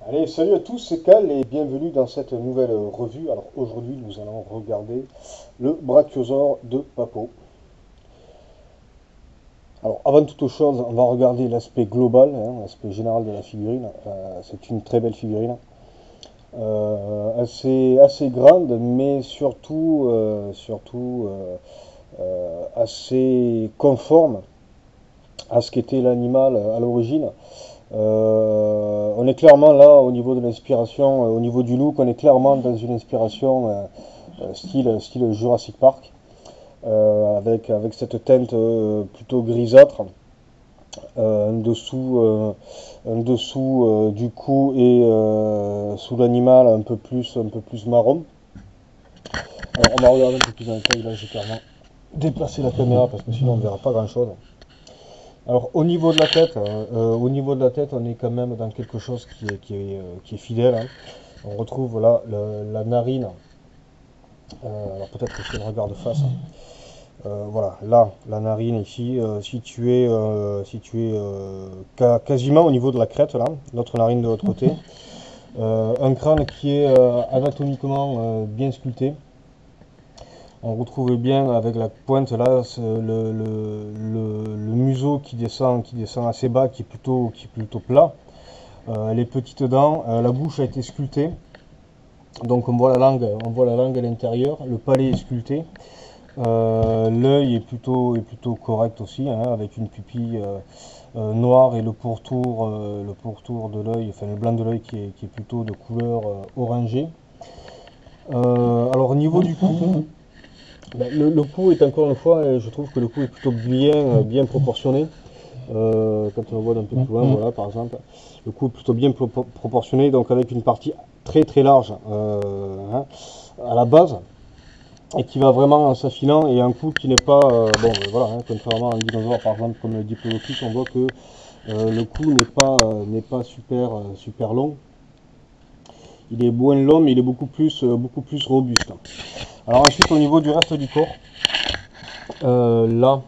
Allez, salut à tous, c'est Cal et bienvenue dans cette nouvelle revue. Alors aujourd'hui, nous allons regarder le Brachiosaure de Papo. Alors avant toute chose, on va regarder l'aspect global, l'aspect général de la figurine. C'est une très belle figurine, assez grande, mais surtout assez conforme à ce qu'était l'animal à l'origine. On est clairement là au niveau de l'inspiration, au niveau du look, on est clairement dans une inspiration style Jurassic Park, avec cette teinte plutôt grisâtre, un dessous du cou et sous l'animal un peu plus marron. Alors, on va regarder un peu plus dans le détail, là j'ai clairement déplacé la caméra parce que sinon on ne verra pas grand chose. Alors au niveau de la tête, on est quand même dans quelque chose qui est fidèle, hein. On retrouve là la narine. Alors peut-être que si on regarde face, hein. Voilà, là la narine ici, située quasiment au niveau de la crête là, l'autre narine de l'autre côté. Un crâne qui est anatomiquement bien sculpté. On retrouve bien avec la pointe là le museau qui descend assez bas, qui est plutôt plat. Les petites dents, la bouche a été sculptée. Donc on voit la langue à l'intérieur, le palais est sculpté. L'œil est plutôt correct aussi, hein, avec une pupille noire et le pourtour de l'œil, enfin le blanc de l'œil qui est plutôt de couleur orangée. Alors au niveau du cou, ben, le cou est encore une fois, je trouve que le cou est plutôt bien proportionné. Quand on le voit d'un peu plus loin, voilà par exemple, le cou est plutôt bien proportionné, donc avec une partie très large hein, à la base, et qui va vraiment en s'affinant, et un cou qui n'est pas, bon voilà, hein, contrairement à un dinosaure par exemple comme le Diplodocus, on voit que le cou n'est pas super long. Il est moins long, mais il est beaucoup plus robuste. Alors ensuite au niveau du reste du corps, voilà,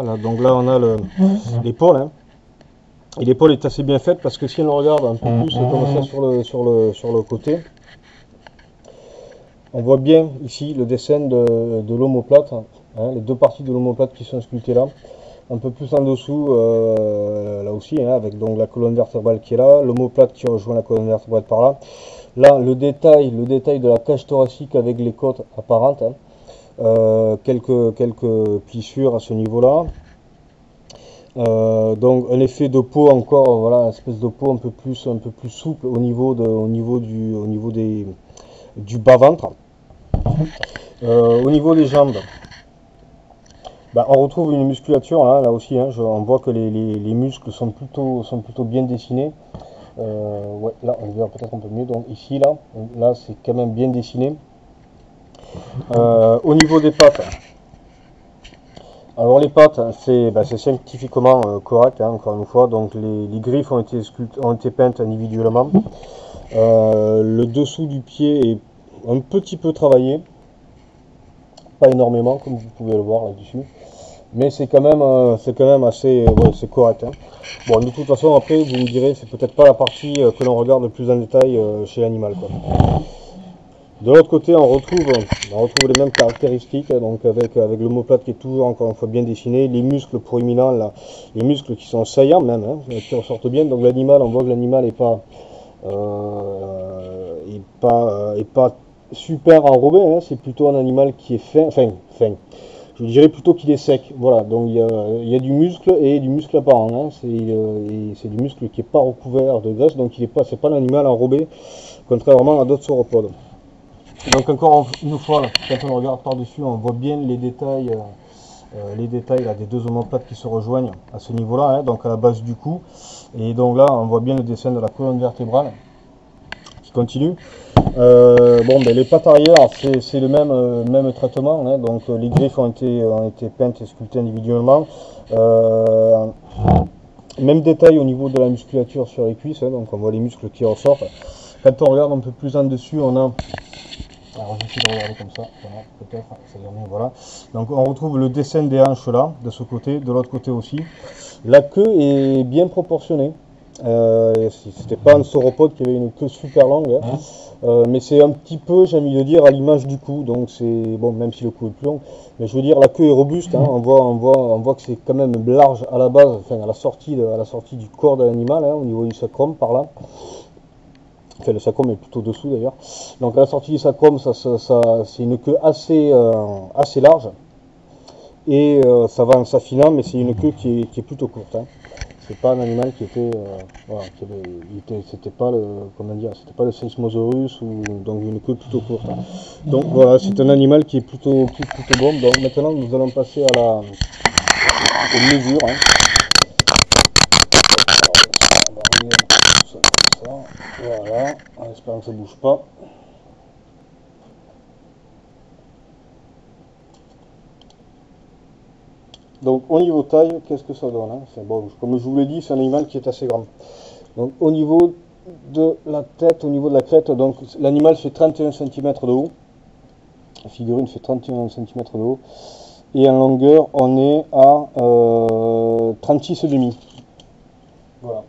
là, donc là on a l'épaule, hein. Et l'épaule est assez bien faite parce que si on le regarde un peu plus comme ça sur le côté, on voit bien ici le dessin de l'omoplate, hein, les deux parties de l'omoplate qui sont sculptées là. Un peu plus en dessous, là aussi, hein, avec donc la colonne vertébrale qui est là, l'omoplate qui rejoint la colonne vertébrale par là. Là, le détail de la cage thoracique avec les côtes apparentes, hein. Quelques plissures à ce niveau-là. Donc un effet de peau encore, voilà, une espèce de peau un peu plus souple au niveau du bas-ventre. Au niveau des jambes, bah, on retrouve une musculature là aussi, hein, on voit que les muscles sont plutôt bien dessinés. Ouais, là on le verra peut-être un peu mieux. Donc ici là c'est quand même bien dessiné. Au niveau des pattes, alors les pattes c'est scientifiquement correct, hein, encore une fois. Donc les griffes ont été peintes individuellement. Le dessous du pied est un petit peu travaillé, pas énormément comme vous pouvez le voir là-dessus, mais c'est quand même assez, ouais, c'est correct, hein. Bon, de toute façon après vous me direz, c'est peut-être pas la partie que l'on regarde le plus en détail chez l'animal, quoi. De l'autre côté on retrouve les mêmes caractéristiques, donc avec l'omoplate qui est toujours encore une fois bien dessiné, les muscles proéminents là, les muscles qui sont saillants même, hein, qui ressortent bien. Donc l'animal, on voit que l'animal est pas super enrobé, hein. C'est plutôt un animal qui est fin, je dirais plutôt qu'il est sec. Voilà, donc il y a du muscle et du muscle apparent, hein. C'est du muscle qui n'est pas recouvert de graisse, donc c'est pas l'animal enrobé, contrairement à d'autres sauropodes. Donc encore une fois, là, quand on regarde par-dessus, on voit bien les détails là, des deux omoplates qui se rejoignent à ce niveau-là, hein, donc à la base du cou. Et donc là, on voit bien le dessin de la colonne vertébrale qui continue. Bon, ben, les pattes arrière, c'est le même traitement, hein, donc les griffes ont été peintes et sculptées individuellement. Même détail au niveau de la musculature sur les cuisses, hein, donc on voit les muscles qui ressortent. Quand on regarde un peu plus en dessus, on a... Alors j'essaie de regarder comme ça, voilà, peut-être, ça ira mieux, voilà. Donc on retrouve le dessin des hanches là, de ce côté, de l'autre côté aussi. La queue est bien proportionnée. C'était pas un sauropode qui avait une queue super longue, hein. Mais c'est un petit peu, j'ai envie de dire, à l'image du cou. Donc c'est bon, même si le cou est plus long, mais je veux dire, la queue est robuste, hein. On voit que c'est quand même large à la base, enfin à la sortie du corps de l'animal, hein, au niveau du sacrum par là. Enfin, le sacrum est plutôt dessous d'ailleurs. Donc à la sortie du sacrum, c'est une queue assez large. Et ça va en s'affinant, mais c'est une queue qui est plutôt courte, hein. C'est pas un animal qui était, voilà, c'était pas le, comment dire, c'était pas le Seismosaurus ou donc une queue plutôt courte, hein. Donc voilà, c'est un animal qui est plutôt bon. Donc maintenant nous allons passer aux mesures, hein. On va remettre tout ça comme ça. Voilà, en espérant que ça bouge pas. Donc au niveau taille, qu'est-ce que ça donne, hein? Bon, comme je vous l'ai dit, c'est un animal qui est assez grand. Donc au niveau de la tête, au niveau de la crête, donc l'animal fait 31 cm de haut. La figurine fait 31 cm de haut. Et en longueur, on est à 36,5. Voilà.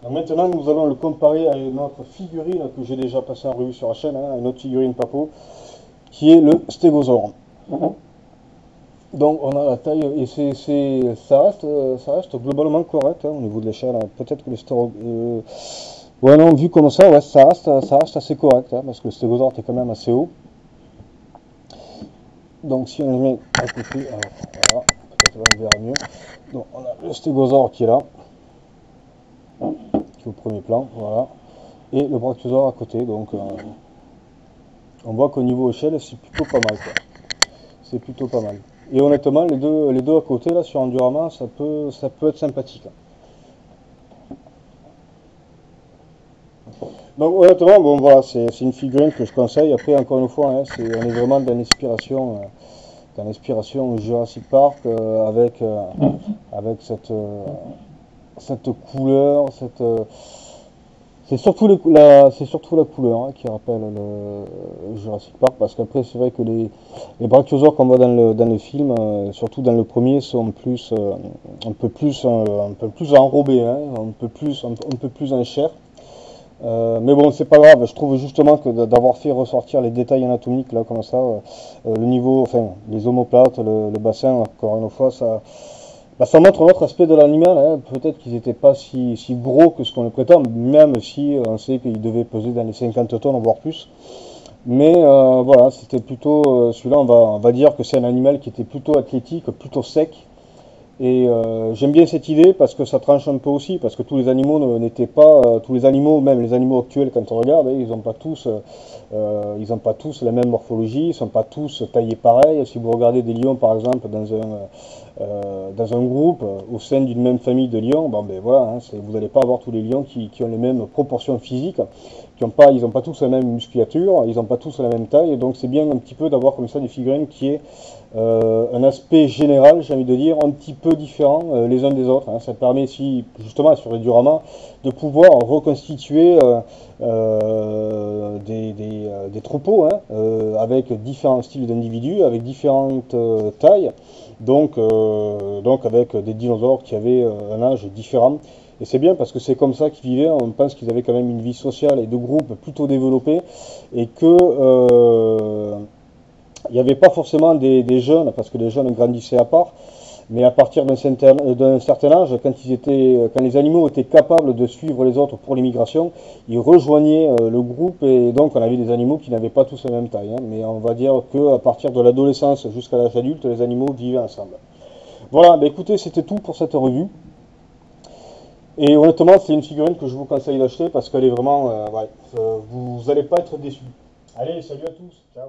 Donc maintenant, nous allons le comparer à une autre figurine que j'ai déjà passé en revue sur la chaîne, hein, une autre figurine Papo, qui est le stégosaure. Donc on a la taille et ça reste globalement correct, hein, au niveau de l'échelle, hein. Peut-être que le stégosaure, ouais non, vu comme ça, ouais, ça reste assez correct, hein, parce que le stégosaure est quand même assez haut. Donc si on le met à côté, alors voilà, peut-être on verra mieux. Donc on a le stégosaure qui est là, qui est au premier plan, voilà, et le brachiosaure à côté. Donc on voit qu'au niveau échelle, c'est plutôt pas mal, quoi. C'est plutôt pas mal. Et honnêtement, les deux à côté, là, sur Endurama, ça peut être sympathique. Donc honnêtement, bon voilà, c'est une figurine que je conseille. Après, encore une fois, hein, on est vraiment dans l'inspiration Jurassic Park, avec cette couleur, c'est surtout la couleur, hein, qui rappelle le Jurassic Park, parce qu'après c'est vrai que les brachiosaures qu'on voit dans le film, surtout dans le premier, sont plus, un peu plus enrobés, hein, un peu plus en chair. Mais bon, c'est pas grave, je trouve justement que d'avoir fait ressortir les détails anatomiques là comme ça, le niveau, enfin les omoplates, le bassin, encore une fois, ça montre un autre aspect de l'animal, hein. Peut-être qu'ils n'étaient pas si gros que ce qu'on le prétend, même si on sait qu'ils devaient peser dans les 50 tonnes, voire plus. Mais voilà, c'était plutôt, celui-là, on va dire que c'est un animal qui était plutôt athlétique, plutôt sec. Et j'aime bien cette idée parce que ça tranche un peu aussi, parce que tous les animaux n'étaient pas, tous les animaux, même les animaux actuels, quand on regarde, ils n'ont pas tous la même morphologie, ils ne sont pas tous taillés pareil. Si vous regardez des lions, par exemple, dans un groupe, au sein d'une même famille de lions, bon, ben voilà, hein, vous n'allez pas avoir tous les lions qui ont les mêmes proportions physiques, ils n'ont pas tous la même musculature, ils n'ont pas tous la même taille, donc c'est bien un petit peu d'avoir comme ça des figurines qui aient un aspect général, j'ai envie de dire, un petit peu différent les uns des autres, hein. Ça permet aussi, justement, sur les dioramas, de pouvoir reconstituer des troupeaux, hein, avec différents styles d'individus, avec différentes tailles, donc avec des dinosaures qui avaient un âge différent. Et c'est bien parce que c'est comme ça qu'ils vivaient. On pense qu'ils avaient quand même une vie sociale et de groupe plutôt développée, et que il n'y avait pas forcément des jeunes, parce que les jeunes grandissaient à part, mais à partir d'un certain âge, quand les animaux étaient capables de suivre les autres pour l'immigration, ils rejoignaient le groupe, et donc on avait des animaux qui n'avaient pas tous la même taille, hein. Mais on va dire qu'à partir de l'adolescence jusqu'à l'âge adulte, les animaux vivaient ensemble. Voilà, bah écoutez, c'était tout pour cette revue. Et honnêtement, c'est une figurine que je vous conseille d'acheter parce qu'elle est vraiment, ouais, vous n'allez pas être déçus. Allez, salut à tous, ciao.